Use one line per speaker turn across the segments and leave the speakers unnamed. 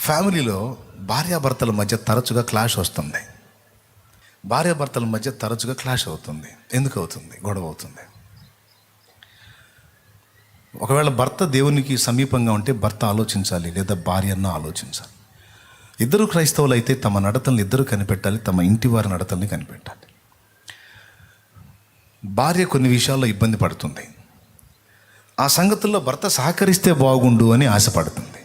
ఫ్యామిలీలో భార్యాభర్తల మధ్య తరచుగా క్లాష్ వస్తుంది. భార్యాభర్తల మధ్య తరచుగా క్లాష్ అవుతుంది. ఎందుకు అవుతుంది? గొడవ అవుతుంది. ఒకవేళ భర్త దేవునికి సమీపంగా ఉంటే భర్త ఆలోచించాలి, లేదా భార్య అన్న ఆలోచించాలి. ఇద్దరు క్రైస్తవులు అయితే తమ నడతల్ని ఇద్దరు కనిపెట్టాలి, తమ ఇంటి వారి నడతల్ని కనిపెట్టాలి. భార్య కొన్ని విషయాల్లో ఇబ్బంది పడుతుంది. ఆ సంగతుల్లో భర్త సహకరిస్తే బాగుండు అని ఆశపడుతుంది.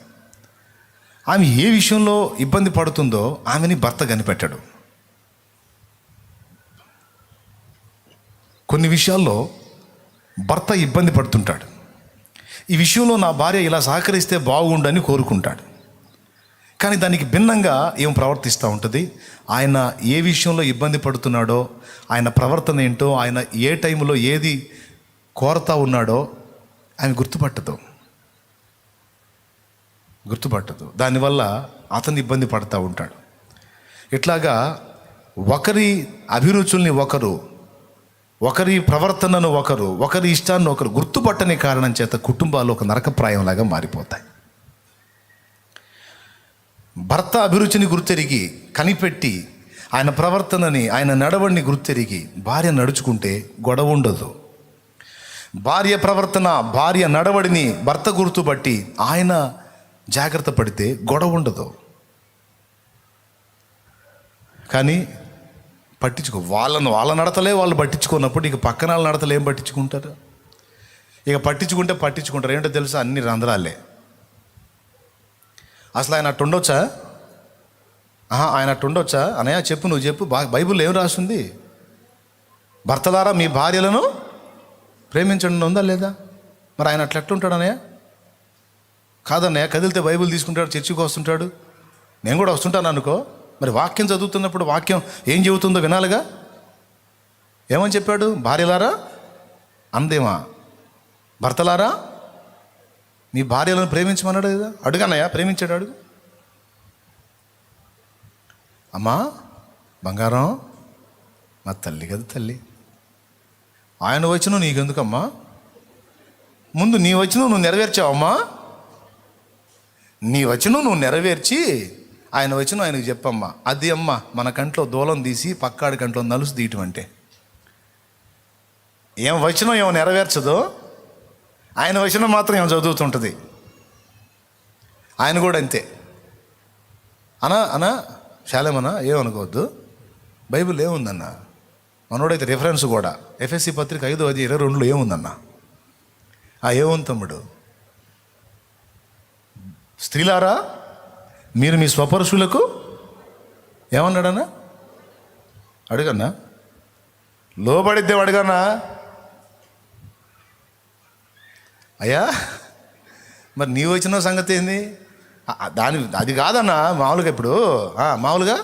ఆమె ఏ విషయంలో ఇబ్బంది పడుతుందో ఆమెని భర్త కనిపెట్టాడు. కొన్ని విషయాల్లో భర్త ఇబ్బంది పడుతుంటాడు. ఈ విషయంలో నా భార్య ఇలా సహకరిస్తే బాగుండని కోరుకుంటాడు. కానీ దానికి భిన్నంగా ఏం ప్రవర్తిస్తూ ఉంటుంది. ఆయన ఏ విషయంలో ఇబ్బంది పడుతున్నాడో, ఆయన ప్రవర్తన ఏంటో, ఆయన ఏ టైంలో ఏది కోరతా ఉన్నాడో ఆమె గుర్తుపట్టదు. దానివల్ల అతను ఇబ్బంది పడుతూ ఉంటాడు. ఇట్లాగా ఒకరి అభిరుచుల్ని ఒకరి ప్రవర్తనను ఒకరి ఇష్టాన్ని ఒకరు గుర్తుపట్టని కారణం చేత కుటుంబాలు ఒక నరకప్రాయంలాగా మారిపోతాయి. భర్త అభిరుచిని గుర్తెరిగి కనిపెట్టి ఆయన ప్రవర్తనని, ఆయన నడవడిని గుర్తెరిగి భార్య నడుచుకుంటే గొడవ ఉండదు. భార్య ప్రవర్తన, భార్య నడవడిని భర్త గుర్తుపట్టి ఆయన జాగ్రత్త పడితే గొడవ ఉండదు. కానీ వాళ్ళ నడతలే వాళ్ళు పట్టించుకున్నప్పుడు ఇక పక్కన వాళ్ళ నడతలు ఏం పట్టించుకుంటారు? ఇక పట్టించుకుంటారు. ఏంటో తెలుసా? అన్ని రంధ్రాలే. అసలు ఆయన అట్టు ఉండొచ్చా? ఆయన అట్టు ఉండొచ్చా? అనయ్య చెప్పు, నువ్వు చెప్పు. బైబిల్లో ఏం రాస్తుంది? భర్తలారా మీ భార్యలను ప్రేమించండి ఉందా లేదా? మరి ఆయన అట్లెట్లుంటాడు అన్నయ్య? కాదన్నయ్య, కదిలితే బైబిల్ తీసుకుంటాడు, చర్చికి వస్తుంటాడు, నేను కూడా వస్తుంటాను అనుకో. మరి వాక్యం చదువుతున్నప్పుడు వాక్యం ఏం చెబుతుందో వినాలిగా. ఏమని చెప్పాడు? భార్యలారా అందేమా? భర్తలారా మీ భార్యలను ప్రేమించమన్నాడు కదా. అడుగన్నయ్య, ప్రేమించాడు, అడుగు. అమ్మా బంగారం, మా తల్లి కదా తల్లి, ఆయన వచ్చిన నీకెందుకమ్మా? ముందు నీ వచ్చిన నువ్వు నెరవేర్చావమ్మా. నీ వచ్చిన నువ్వు నెరవేర్చి ఆయన వచ్చిన ఆయనకు చెప్పమ్మా. అది అమ్మ మన కంట్లో దూలం తీసి పక్కాడి కంట్లో నలుసు తీయటం అంటే. ఏం వచ్చినా ఏమో నెరవేర్చదో, ఆయన వచ్చిన మాత్రం ఏమో చదువుతుంటుంది. ఆయన కూడా అంతే. అనా శాలేమన్నా ఏమనుకోవద్దు, బైబిల్ ఏముందన్న మనోడైతే రిఫరెన్స్ కూడా ఎఫ్ఎస్సి పత్రిక 5:22 ఏముందన్న? ఏముంది తమ్ముడు? స్త్రీలారా మీరు మీ స్వపరుషులకు ఏమన్నాడన్నా? అడుగన్నా, లోబడిద్దే అడుగన్నా. అయ్యా మరి నీవు వచ్చిన సంగతి ఏంది? అది కాదన్నా. మామూలుగా ఇప్పుడు మామూలుగా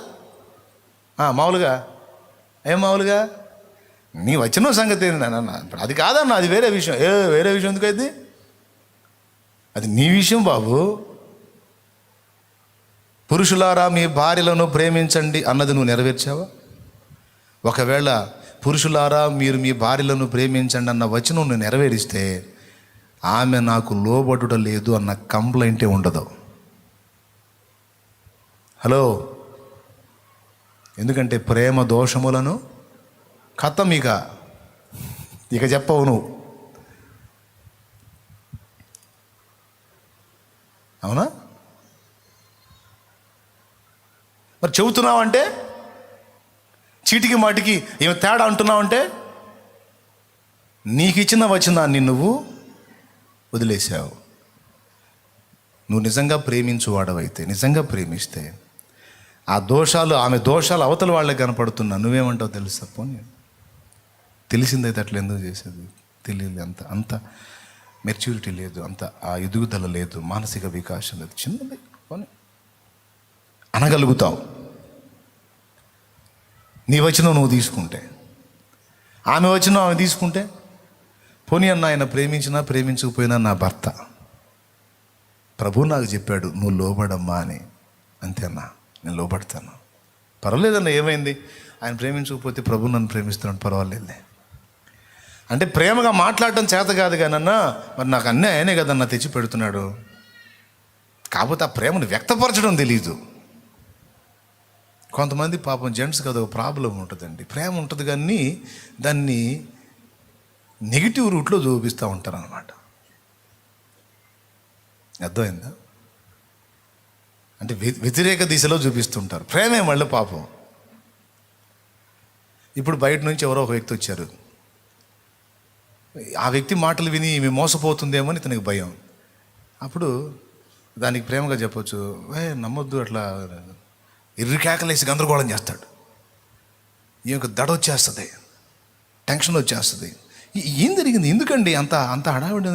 ఏం మామూలుగా నీ వచ్చిన సంగతి ఏంది నాన్న? ఇప్పుడు అది కాదన్నా, అది వేరే విషయం. వేరే విషయం ఎందుకైంది? అది నీ విషయం బాబు. పురుషులారా మీ భార్యలను ప్రేమించండి అన్నది నువ్వు నెరవేర్చావా? ఒకవేళ పురుషులారా మీరు మీ భార్యలను ప్రేమించండి అన్న వచనం నువ్వు నెరవేరిస్తే ఆమె నాకు లోబడుట లేదు అన్న కంప్లైంటే ఉండదు. హలో, ఎందుకంటే ప్రేమ దోషములను కథం ఇక చెప్పవు నువ్వు. అవునా? మరి చెబుతున్నావంటే, చీటికి మాటికి ఏమి తేడా అంటున్నావంటే నీకు ఇచ్చిన వచనాన్ని నువ్వు వదిలేసావు. నువ్వు నిజంగా ప్రేమించువాడవైతే, నిజంగా ప్రేమిస్తే ఆమె దోషాలు అవతల వాళ్ళకి కనపడుతున్నా నువ్వేమంటావు తెలుసా? పోనీ తెలిసిందైతే అట్లా ఎందుకు చేసేది? తెలియదు, అంత మెచ్యూరిటీ లేదు, అంత ఆ ఎదుగుదల లేదు, మానసిక వికాసం లేదు, చిన్నది పోనీ అనగలుగుతావు. నీ వచనం నువ్వు తీసుకుంటే, ఆమె వచనం ఆమె తీసుకుంటే, పోనీ అన్న ఆయన ప్రేమించినా ప్రేమించకపోయినా నా భర్త, ప్రభు నాకు చెప్పాడు నువ్వు లోబడమ్మా అని. అంతేనా? నేను లోబడతాను. పర్వాలేదన్న, ఏమైంది? ఆయన ప్రేమించకపోతే ప్రభు నన్ను ప్రేమిస్తున్నాడు, పర్వాలేదులే. అంటే ప్రేమగా మాట్లాడటం చేత కాదు కానన్నా, మరి నాకు అన్నీ ఆయనే కదన్నా తెచ్చి పెడుతున్నాడు. కాకపోతే ఆ ప్రేమను వ్యక్తపరచడం తెలియదు. కొంతమంది పాపం జెంట్స్కి అదొక ప్రాబ్లం ఉంటుందండి. ప్రేమ ఉంటుంది కానీ దాన్ని నెగిటివ్ రూట్లో చూపిస్తూ ఉంటారు అన్నమాట. అర్థమైందా? అంటే వ్యతిరేక దిశలో చూపిస్తుంటారు ప్రేమే వాళ్ళు పాపం. ఇప్పుడు బయట నుంచి ఎవరో ఒక వ్యక్తి వచ్చారు. ఆ వ్యక్తి మాటలు విని ఈమె మోసపోతుందేమో అని ఇతనికి భయం. అప్పుడు దానికి ప్రేమగా చెప్పొచ్చు, నమ్మొద్దు, అట్లా ఇర్రి కేకలేసి గందరగోళం చేస్తాడు. ఈమెకు దడ వచ్చేస్తుంది, టెన్షన్ వచ్చేస్తుంది. ఏం జరిగింది, ఎందుకండి అంత అంత హడావిడి?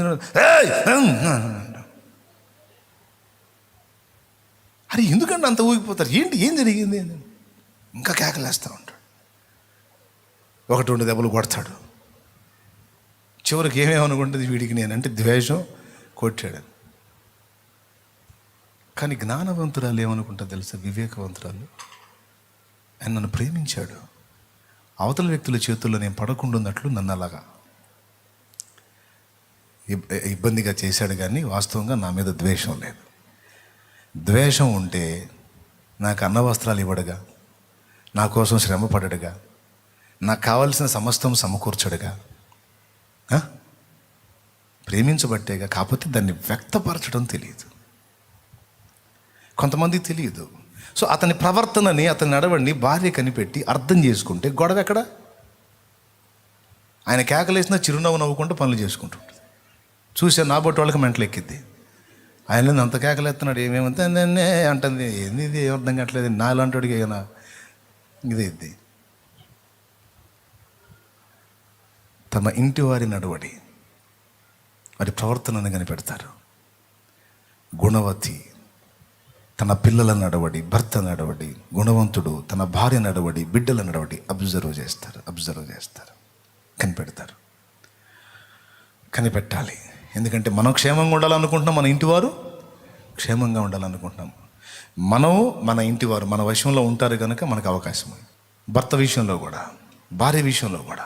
అరే ఎందుకంటే అంత ఊగిపోతారు, ఏంటి ఏం జరిగింది? ఇంకా కేకలేస్తూ ఉంటాడు. 1-2 దెబ్బలు కొడతాడు. చివరికి ఏమేమనుకుంటుంది, వీడికి నేనంటే ద్వేషం, కొట్టాడు. కానీ జ్ఞానవంతురాలు ఏమనుకుంటా తెలుసా, వివేకవంతురాలు, ఆయన నన్ను ప్రేమించాడు, అవతల వ్యక్తుల చేతుల్లో నేను పడకుండాన్నట్లు నన్ను అలాగా ఇబ్బందిగా చేశాడు. కానీ వాస్తవంగా నా మీద ద్వేషం లేదు. ద్వేషం ఉంటే నాకు అన్న వస్త్రాలు ఇవ్వడుగా, నా కోసం శ్రమ పడడుగా, నాకు కావలసిన సమస్తం సమకూర్చడుగా. ప్రేమించబట్టేగా. కాకపోతే దాన్ని వ్యక్తపరచడం తెలియదు, కొంతమందికి తెలియదు. సో అతని ప్రవర్తనని, అతని నడవడిని భార్య కనిపెట్టి అర్థం చేసుకుంటే గొడవ ఎక్కడ? ఆయన కేకలేసిన చిరునవ్వు నవ్వుకుంటూ పనులు చేసుకుంటుంటుంది. చూసే నా బొట్టు వాళ్ళకి మెంటలు ఎక్కిద్ది. ఆయన అంత కేకలేస్తున్నాడు, ఏమేమంతే అంటుంది, ఏంది ఇది, ఏం అర్థం కావట్లేదు, నాలాంటి వాడికి ఏమైనా ఇదే ఇది. తమ ఇంటి వారి నడవడి, వారి ప్రవర్తనను కనిపెడతారు. గుణవతి తన పిల్లల నడవడి, భర్త నడవడి, గుణవంతుడు తన భార్య నడవడి, బిడ్డల నడవడి అబ్జర్వ్ చేస్తారు, కనిపెడతారు. కనిపెట్టాలి. ఎందుకంటే మనం క్షేమంగా ఉండాలనుకుంటున్నాం, మన ఇంటివారు క్షేమంగా ఉండాలనుకుంటున్నాం. మనం మన ఇంటివారు మన వశంలో ఉంటారు కనుక మనకు అవకాశం. భర్త విషయంలో కూడా, భార్య విషయంలో కూడా,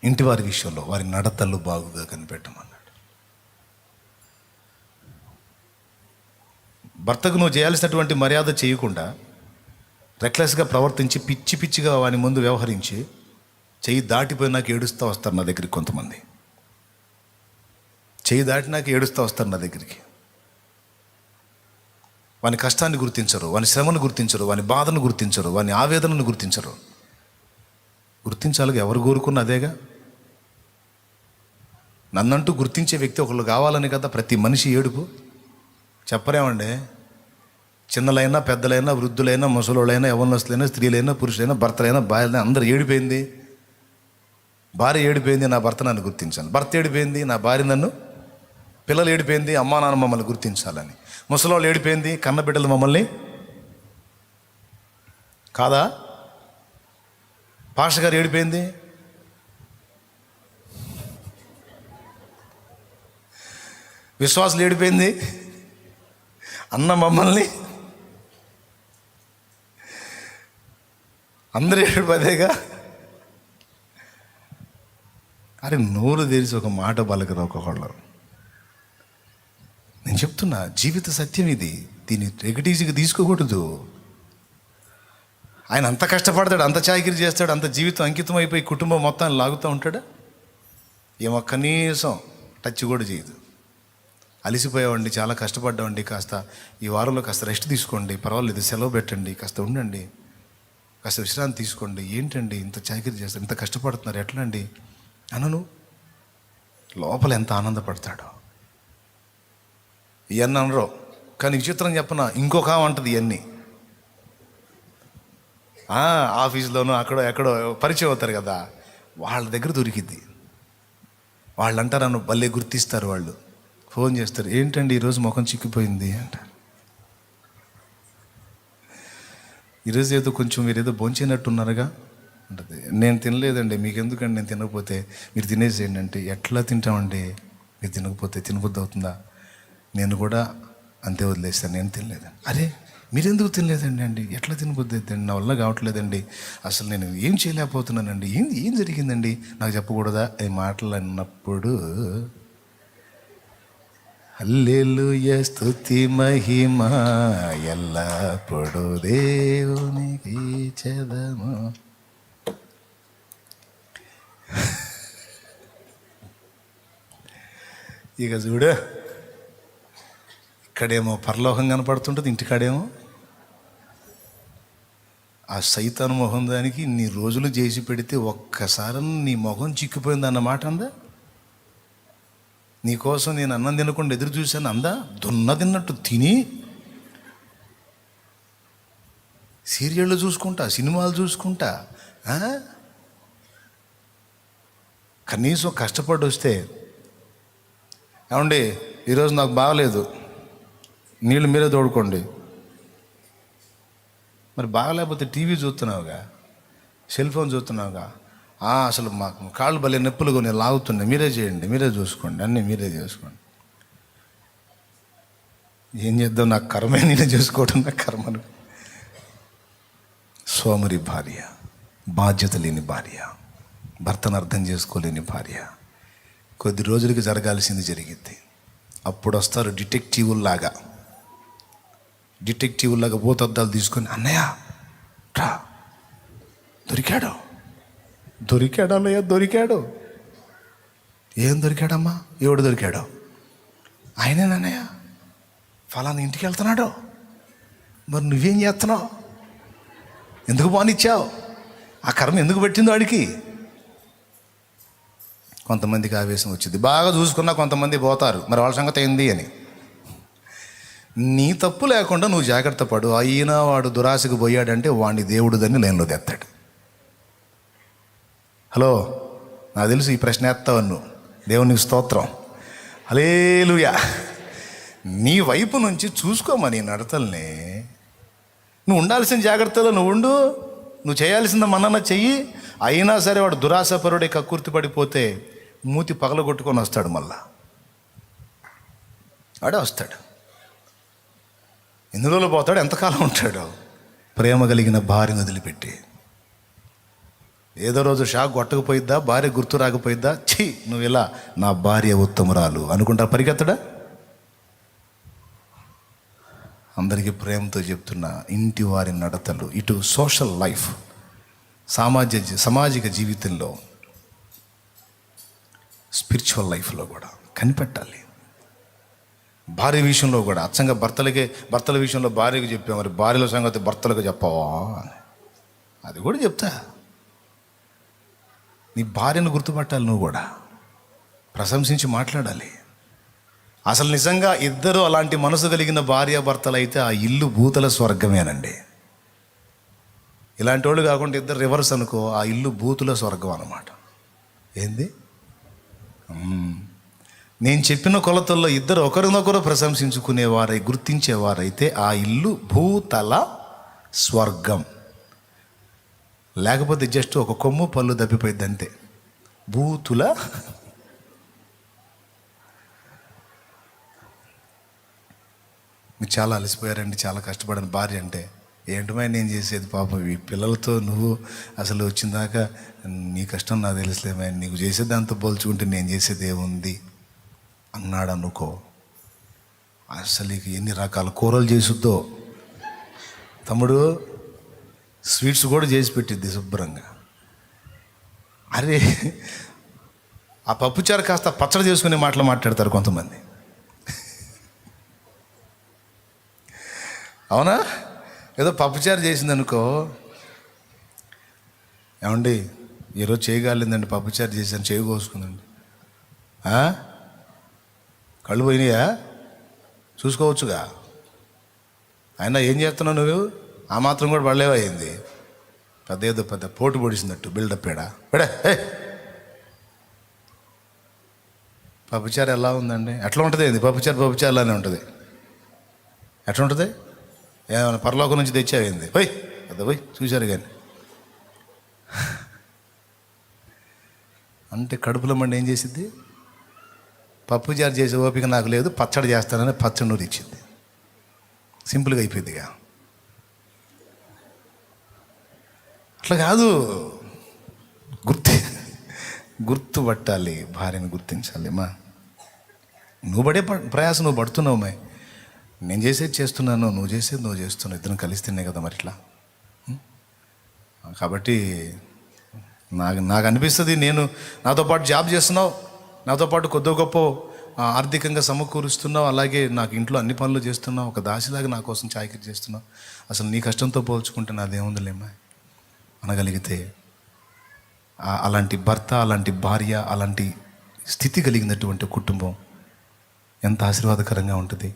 ఇంటివారి విషయంలో వారి నడతలు బాగుగా కనిపెట్టమన్నాడు. భర్తకు నువ్వు చేయాల్సినటువంటి మర్యాద చేయకుండా రెక్లెస్గా ప్రవర్తించి పిచ్చి పిచ్చిగా వాని ముందు వ్యవహరించి చెయ్యి దాటిపోయినాక ఏడుస్తూ వస్తారు నా దగ్గరికి. కొంతమంది చెయ్యి దాటినాక ఏడుస్తూ వస్తారు నా దగ్గరికి. వాని కష్టాన్ని గుర్తించరు, వాని శ్రమను గుర్తించరు, వాని బాధను గుర్తించరు, వాని ఆవేదనను గుర్తించరు. గుర్తించాలిగా, ఎవరు కోరుకున్న అదేగా. నన్నంటూ గుర్తించే వ్యక్తి ఒకళ్ళు కావాలని కదా ప్రతి మనిషి ఏడుపు. చెప్పరేమండి, చిన్నలైనా పెద్దలైనా వృద్ధులైనా ముసలోళ్ళైనా యవ్వనస్తులైనా స్త్రీలైనా పురుషులైనా భర్తలైనా భార్యలైనా అందరూ ఏడిపోయింది. భార్య ఏడిపోయింది, నా భర్త నన్ను గుర్తించాలి. భర్త ఏడిపోయింది, నా భార్య నన్ను, పిల్లలు ఏడిపోయింది, అమ్మా నాన్న మమ్మల్ని గుర్తించాలని. ముసలోళ్ళు ఏడిపోయింది, కన్న బిడ్డలు మమ్మల్ని కాదా. పాస్టర్ గారు ఏడిపోయింది, విశ్వాసులు ఏడిపోయింది, అన్న మమ్మల్ని, అందరూ ఏడిపోదేగా. అరే నోరు తెరిచి ఒక మాట పలకరు ఒక్కొక్కళ్ళు. నేను చెప్తున్నా, జీవిత సత్యం ఇది, దీన్ని నెగటివ్గా తీసుకోకూడదు. ఆయన అంత కష్టపడతాడు, అంత చాకిరీ చేస్తాడు, అంత జీవితం అంకితం అయిపోయి కుటుంబం మొత్తాన్ని లాగుతూ ఉంటాడా? ఏమో కనీసం టచ్ కూడా చేయదు. అలిసిపోయావండి, చాలా కష్టపడ్డామండి, కాస్త ఈ వారంలో కాస్త రెస్ట్ తీసుకోండి, పర్వాలేదు, సెలవు పెట్టండి, కాస్త ఉండండి, కాస్త విశ్రాంతి తీసుకోండి. ఏంటండి ఇంత చాకిరీ చేస్తారు, ఇంత కష్టపడుతున్నారు, ఎట్లా అండి అనను. లోపల ఎంత ఆనందపడతాడో. ఇవన్నీ అనరు. కానీ విచిత్రం చెప్పన, ఇంకొక అంటది ఇవన్నీ. ఆఫీస్లోనూ అక్కడో ఎక్కడో పరిచయం అవుతారు కదా, వాళ్ళ దగ్గర దొరికిద్ది. వాళ్ళు అంటారు, నన్ను భలే గుర్తిస్తారు. వాళ్ళు ఫోన్ చేస్తారు, ఏంటండి ఈరోజు ముఖం చిక్కిపోయింది అంటారు. ఈరోజు ఏదో కొంచెం మీరు ఏదో భోంచేనట్టున్నారుగా అంటది. నేను తినలేదండి, మీకు ఎందుకండి, నేను తినకపోతే మీరు తినేసేయండి అంటే. ఎట్లా తింటామండి, మీరు తినకపోతే తినబుద్ధి అవుతుందా? నేను కూడా అంతే వదిలేస్తాను, నేను తినలేదండి. అరే మీరెందుకు తినలేదండి అండి, ఎట్లా తినబుద్ధి అవుతుందండి, నా వల్ల కావట్లేదండి, అసలు నేను ఏం చేయలేకపోతున్నానండి, ఏం జరిగిందండి, నాకు చెప్పకూడదా? ఈ మాటలు అన్నప్పుడు హల్లెలూయా స్తుతి మహిమ ఎల్లప్పుడు దేవునికి చెదము. ఇక చూడు, ఇక్కడేమో పరలోకం కనపడుతుంటుంది, ఇంటికాడేమో ఆ సైతాను మొహం దానికి నీ రోజులు చేసి పెడితే ఒక్కసారి నీ మొహం చిక్కిపోయింది అన్నమాట అందా. నీకోసం నేను అన్నం తినకుండా ఎదురు చూశాను అందా. దున్న తిన్నట్టు తిని సీరియళ్ళు చూసుకుంటా, సినిమాలు చూసుకుంటా, కనీసం కష్టపడి వస్తే, ఏమండి ఈరోజు నాకు బాగలేదు, నీళ్ళు మీరే తోడుకోండి. మరి బాగలేకపోతే టీవీ చూస్తున్నావుగా, సెల్ ఫోన్ చూస్తున్నావుగా, అసలు మాకు కాళ్ళు భలే నొప్పులుగా నేను లాగుతున్నాయి, మీరే చేయండి, మీరే చూసుకోండి, అన్నీ మీరే చేసుకోండి. ఏం చేద్దాం, నాకు కర్మే, నేనే చేసుకోవడం నా కర్మను. సోమరి భార్య, బాధ్యత లేని భార్య, భర్తను అర్థం చేసుకోలేని భార్య, కొద్ది రోజులకి జరగాల్సింది జరిగింది. అప్పుడు వస్తారు డిటెక్టివ్లాగా భూతద్దాలు తీసుకొని, అన్నయ్య రా, దొరికాడు. ఏం దొరికాడమ్మా? ఎవడు దొరికాడు? ఆయనేనన్నయ్య, ఫలానా ఇంటికి వెళ్తున్నాడు. మరి నువ్వేం చేస్తున్నావు? ఎందుకు బానిచ్చావు? ఆ కర్మ ఎందుకు పెట్టిందో వాడికి? కొంతమందికి ఆవేశం వచ్చింది, బాగా చూసుకున్నా కొంతమంది పోతారు, మరి వాళ్ళ సంగతి ఏంది అని. నీ తప్పు లేకుండా నువ్వు జాగ్రత్త పడు. అయినా వాడు దురాశకు పోయాడంటే వాడిని దేవుడు దాన్ని లైన్లో తెస్తాడు. హలో, నాకు తెలుసు ఈ ప్రశ్న వేస్తావు నువ్వు. దేవునికి స్తోత్రం, హల్లెలూయా. నీ వైపు నుంచి చూసుకోమని నడతల్ని. నువ్వు ఉండాల్సిన జాగ్రత్తలో నువ్వు ఉండు, నువ్వు చేయాల్సిన మన్నన చెయ్యి. అయినా సరే వాడు దురాశపరుడే కక్కుర్తి పడిపోతే మూతి పగలగొట్టుకొని వస్తాడు, మళ్ళా వాడే వస్తాడు. ఎన్ని రోజులు పోతాడు, ఎంతకాలం ఉంటాడు? ప్రేమ కలిగిన భార్యను వదిలిపెట్టి ఏదో రోజు షాక్ కొట్టకపోయిద్దా, భార్య గుర్తు రాకపోయిద్దా, ఛీ నువ్వు ఇలా నా భార్య ఉత్తమురాలు అనుకుంటా పరిగెత్తడా? అందరికీ చెప్తున్న ఇంటి వారి నడతలు, ఇటు సోషల్ లైఫ్, సామాజిక జీవితంలో, స్పిరిచువల్ లైఫ్లో కూడా కనిపెట్టాలి. భార్య విషయంలో కూడా అచ్చంగా భర్తల విషయంలో భార్యకు చెప్పాం, మరి భార్యల సంగతి భర్తలకు చెప్పవా అని అది కూడా చెప్తా. నీ భార్యను గుర్తుపట్టాలి, నువ్వు కూడా ప్రశంసించి మాట్లాడాలి. అసలు నిజంగా ఇద్దరు అలాంటి మనసు కలిగిన భార్యాభర్తలు అయితే ఆ ఇల్లు భూతల స్వర్గమేనండి. ఇలాంటి వాళ్ళు కాకుండా ఇద్దరు రివర్స్ అనుకో, ఆ ఇల్లు భూతుల స్వర్గం అన్నమాట. ఏంది? నేను చెప్పిన కొలతల్లో ఇద్దరు ఒకరినొకరు ప్రశంసించుకునేవారై గుర్తించేవారైతే ఆ ఇల్లు భూతల స్వర్గం. లేకపోతే జస్ట్ ఒక కొమ్ము పళ్ళు దప్పిపోయింది అంతే. భూతుల మీరు చాలా అలసిపోయారండి, చాలా కష్టపడిన భార్య అంటే ఏంటమై నేను చేసేది పాపం ఈ పిల్లలతో నువ్వు అసలు వచ్చిందాకా నీ కష్టం నాకు తెలుసులేమా, నీకు చేసేది దాంతో పోల్చుకుంటే నేను చేసేది ఏముంది అన్నాడు అనుకో. అసలు ఎన్ని రకాల కూరలు చేసుద్దో. తమ్ముడు స్వీట్స్ కూడా చేసి పెట్టిద్ది శుభ్రంగా. అరే ఆ పప్పుచారు కాస్త పచ్చడి చేసుకునే మాటలు మాట్లాడతారు కొంతమంది. అవునా? ఏదో పప్పుచారు చేసిందనుకో, ఏమండి ఈరోజు చేయగలిందండి, పప్పుచారు చేశాను, చేయి కోసుకుందండి. కళ్ళు పోయినాయా? చూసుకోవచ్చుగా. అయినా ఏం చేస్తున్నావు నువ్వు? ఆ మాత్రం కూడా పడలేవా అయింది? పెద్ద పోటు పొడిసినట్టు బిల్డప్ పెడా. పప్పుచారు ఎలా ఉందండి? ఎట్లా ఉంటుంది? ఏంది పప్పుచారు అలానే ఉంటుంది. ఎట్లా ఉంటుంది? ఏమైనా పరలోకం నుంచి తెచ్చావేంది? పోయి చూశారు కానీ. అంటే కడుపులో మండి ఏం చేసిద్ది? పప్పుచారు చేసే ఓపిక నాకు లేదు, పచ్చడి చేస్తానని పచ్చడి నూరు ఇచ్చింది. సింపుల్గా అయిపోయిందిగా. అట్లా కాదు, గుర్తుపట్టాలి, భార్యను గుర్తించాలి. నువ్వు పడే ప్రయాసం నువ్వు పడుతున్నావు అమ్మాయి. నేను చేసేది చేస్తున్నాను, నువ్వు చేసేది నువ్వు చేస్తున్నావు. ఇద్దరం కలిస్తేనే కదా మరి ఇట్లా. కాబట్టి నాకు అనిపిస్తుంది, నేను నాతో పాటు జాబ్ చేస్తున్నావు, నాతో పాటు కొద్ది గొప్ప ఆర్థికంగా సమకూరుస్తున్నావు, అలాగే నాకు ఇంట్లో అన్ని పనులు చేస్తున్నావు, ఒక దాసిలాగా నా కోసం చాయకరి చేస్తున్నావు. అసలు నీ కష్టంతో పోల్చుకుంటే నాదేముందిలేమ్మా అనగలిగితే, అలాంటి భర్త, అలాంటి భార్య, అలాంటి స్థితి కలిగినటువంటి కుటుంబం ఎంత ఆశీర్వాదకరంగా ఉంటుంది.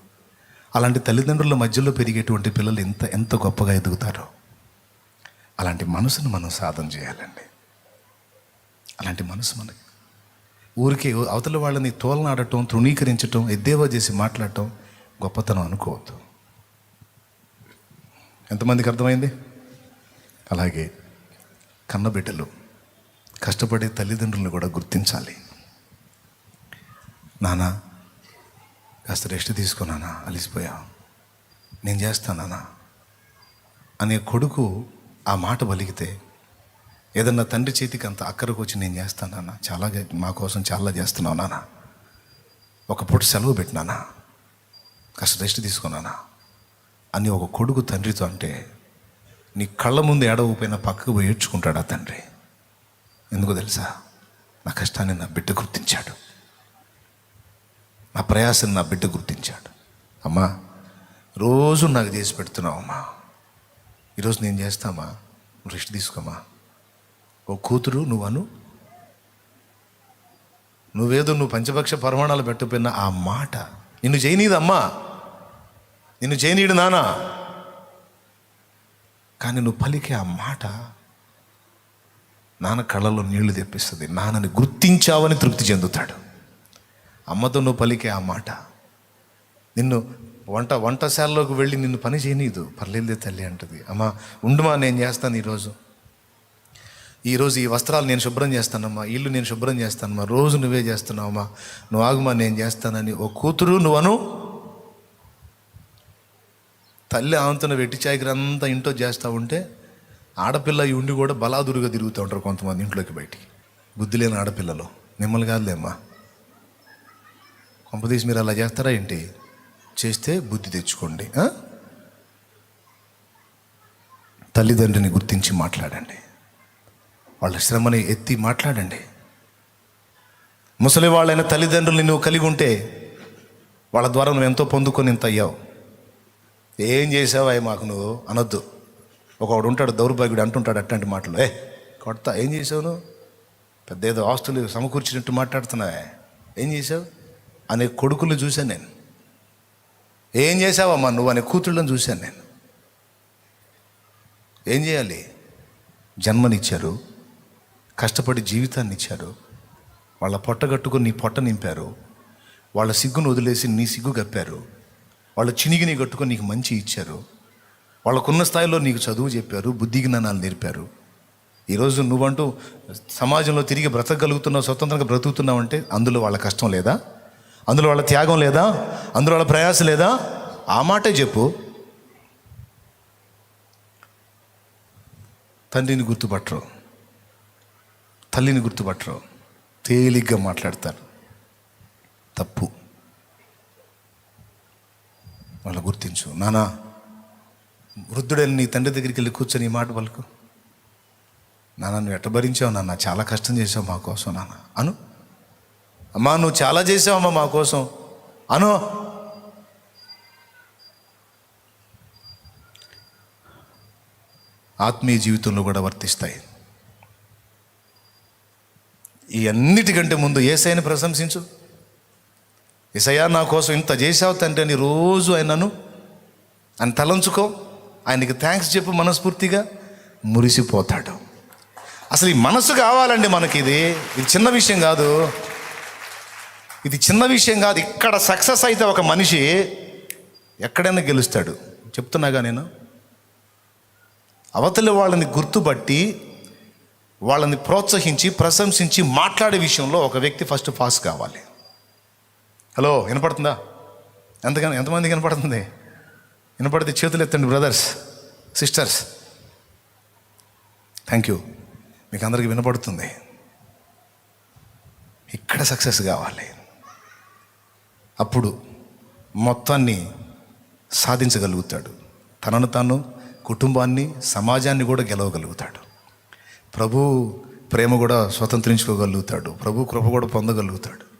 అలాంటి తల్లిదండ్రుల మధ్యలో పెరిగేటువంటి పిల్లలు ఎంత గొప్పగా ఎదుగుతారో. అలాంటి మనసును మనం సాధన చేయాలండి. అలాంటి మనసు మనకి. ఊరికే అవతల వాళ్ళని తోలనాడటం, తృణీకరించటం, ఎద్దేవా చేసి మాట్లాడటం గొప్పతనం అనుకోవద్దు. ఎంతమందికి అర్థమైంది? అలాగే కన్నబిడ్డలు కష్టపడే తల్లిదండ్రులను కూడా గుర్తించాలి. నాన్న కాస్త రెస్ట్ తీసుకో నాన్న, అలిసిపోయా, నేను చేస్తానా అనే కొడుకు ఆ మాట పలికితే, ఏదన్నా తండ్రి చేతికి అంత అక్కరకు వచ్చి నేను చేస్తానా, చాలా మా కోసం చాలా చేస్తున్నావు నాన్న, ఒక పూట సెలవు పెట్టినానా, కాస్త రెస్ట్ తీసుకున్నానా అని ఒక కొడుకు తండ్రితో అంటే, నీ కళ్ళ ముందు ఏడవపోయినా పక్కకు పోయి ఏడ్చుకుంటాడు ఆ తండ్రి. ఎందుకో తెలుసా? నా కష్టాన్ని నా బిడ్డ గుర్తించాడు, నా ప్రయాసాన్ని నా బిడ్డ గుర్తించాడు. అమ్మా రోజు నాకు చేసి పెడుతున్నావు అమ్మా, ఈరోజు నేను చేస్తామా, నువ్వు రెస్ట్ తీసుకోమా. ఓ కూతురు నువ్వు పంచపక్ష పరిమాణాలు పెట్టకపోయినా ఆ మాట నిన్ను చేయనీదమ్మా, నిన్ను చేయనీడు నాన్న, కానీ నువ్వు పలికే ఆ మాట నాన్న కళ్ళలో నీళ్లు తెప్పిస్తుంది. నాన్నని గుర్తించావని తృప్తి చెందుతాడు. అమ్మతో నువ్వు పలికే ఆ మాట నిన్ను వంటశాలలోకి వెళ్ళి నిన్ను పని చేయనీదు. పర్లేదే తల్లి అంటది, అమ్మా ఉండుమా నేను చేస్తాను, ఈరోజు ఈ వస్త్రాలు నేను శుభ్రం చేస్తానమ్మా, ఇల్లు నేను శుభ్రం చేస్తానమ్మా, రోజు నువ్వే చేస్తున్నావమ్మా, నువ్వు ఆగుమా నేను చేస్తానని ఓ కూతురు నువ్వను. తల్లి ఆంతున వెట్టి చాకిరంతా ఇంట్లో చేస్తూ ఉంటే, ఆడపిల్ల ఈ ఉండి కూడా బలాదురుగా తిరుగుతూ ఉంటారు కొంతమంది ఇంట్లోకి బయటికి. బుద్ధి లేని ఆడపిల్లలు. మిమ్మల్ని కాదులేమ్మా, కొంపదీసి మీరు అలా చేస్తారా ఏంటి? చేస్తే బుద్ధి తెచ్చుకోండి. తల్లిదండ్రిని గుర్తించి మాట్లాడండి, వాళ్ళ శ్రమని ఎత్తి మాట్లాడండి. ముసలి వాళ్ళైన తల్లిదండ్రుల్ని నువ్వు కలిగి ఉంటే వాళ్ళ ద్వారా నువ్వు ఎంతో పొందుకొని ఇంత అయ్యావు. ఏం చేసావు అయ్యి మాకు నువ్వు అనొద్దు. ఒకడు ఉంటాడు దౌర్భాగ్యుడు, అంటుంటాడు అట్లాంటి మాటలు, కొడతా ఏం చేసావు నువ్వు, పెద్ద ఏదో ఆస్తులు సమకూర్చినట్టు మాట్లాడుతున్నావే, ఏం చేసావు అనే కొడుకులు చూశాను నేను. ఏం చేసావమ్మా నువ్వు అనే కూతుళ్ళని చూశాను నేను. ఏం చేయాలి? జన్మనిచ్చారు, కష్టపడి జీవితాన్ని ఇచ్చారు, వాళ్ళ పొట్టగట్టుకొని నీ పొట్ట నింపారు, వాళ్ళ సిగ్గును వదిలేసి నీ సిగ్గు కప్పారు, వాళ్ళ చినిగిని కట్టుకొని నీకు మంచి ఇచ్చారు, వాళ్ళకున్న స్థాయిలో నీకు చదువు చెప్పారు, బుద్ధి జ్ఞానాలు నేర్పారు. ఈరోజు నువ్వంటూ సమాజంలో తిరిగి బ్రతకగలుగుతున్నావు, స్వతంత్రంగా బ్రతుకుతున్నావు అంటే అందులో వాళ్ళ కష్టం లేదా? అందులో వాళ్ళ త్యాగం లేదా? అందులో వాళ్ళ ప్రయాస లేదా? ఆ మాటే చెప్పు. తండ్రిని గుర్తుపట్టరు, తల్లిని గుర్తుపట్టరు, తేలిగ్గా మాట్లాడతారు. తప్పు. వాళ్ళ గుర్తించు. నానా వృద్ధుడని నీ తండ్రి దగ్గరికి వెళ్ళి కూర్చొని ఈ మాట పలుకు, నాన్న నువ్వు ఎట్ట భరించావు నాన్న, చాలా కష్టం చేసావు మా కోసం నాన్న అను. అమ్మా నువ్వు చాలా చేసావమ్మా మా కోసం అను. ఆత్మీయ జీవితంలో కూడా వర్తిస్తాయి. ఈ అన్నిటికంటే ముందు యేసయ్యని ప్రశంసించు. యేసయ్యా నా కోసం ఇంత చేసావు తండ్రి అని రోజు ఆయనను తలంచుకో, ఆయనకి థ్యాంక్స్ చెప్పు మనస్ఫూర్తిగా, మురిసిపోతాడు. అసలు ఈ మనసు కావాలండి మనకి. ఇది చిన్న విషయం కాదు, ఇది చిన్న విషయం కాదు. ఇక్కడ సక్సెస్ అయితే ఒక మనిషి ఎక్కడైనా గెలుస్తాడు. చెప్తున్నాగా నేను. అవతలి వాళ్ళని గుర్తుపట్టి వాళ్ళని ప్రోత్సహించి ప్రశంసించి మాట్లాడే విషయంలో ఒక వ్యక్తి ఫస్ట్ పాస్ కావాలి. హలో, వినపడుతుందా? ఎంతమందికి వినపడుతుంది? వినపడితే చేతులు ఎత్తండి బ్రదర్స్, సిస్టర్స్. థ్యాంక్ యూ, మీకు అందరికీ వినపడుతుంది. ఇక్కడ సక్సెస్ కావాలి. అప్పుడు మొత్తాన్ని సాధించగలుగుతాడు. తనను తాను, కుటుంబాన్ని, సమాజాన్ని కూడా గెలవగలుగుతాడు. ప్రభు ప్రేమ కూడా స్వతంత్రించుకోగలుగుతాడు. ప్రభు కృప కూడా పొందగలుగుతాడు.